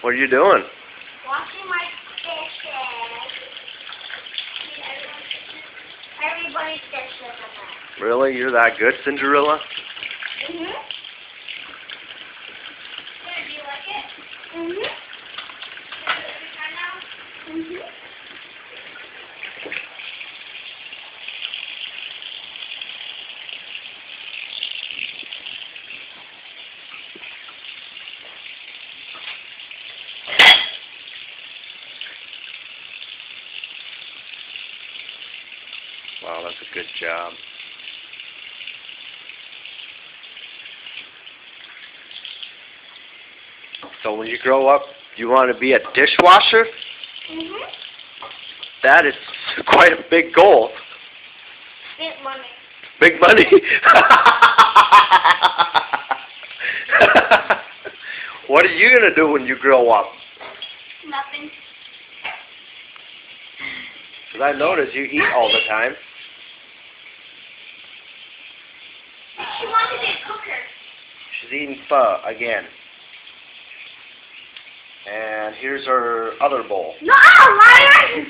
What are you doing? Washing my dishes. Everybody's dishes are that. Really? You're that good, Cinderella? Mhm. Do you like it? Mhm. Every time now? Mhm. Wow, that's a good job. So when you grow up, you want to be a dishwasher? Mhm. That is quite a big goal. Big money. Big money. What are you going to do when you grow up? Nothing. Because I notice you eat all the time. She wants to be a cooker. She's eating pho again. And here's her other bowl. No, liar!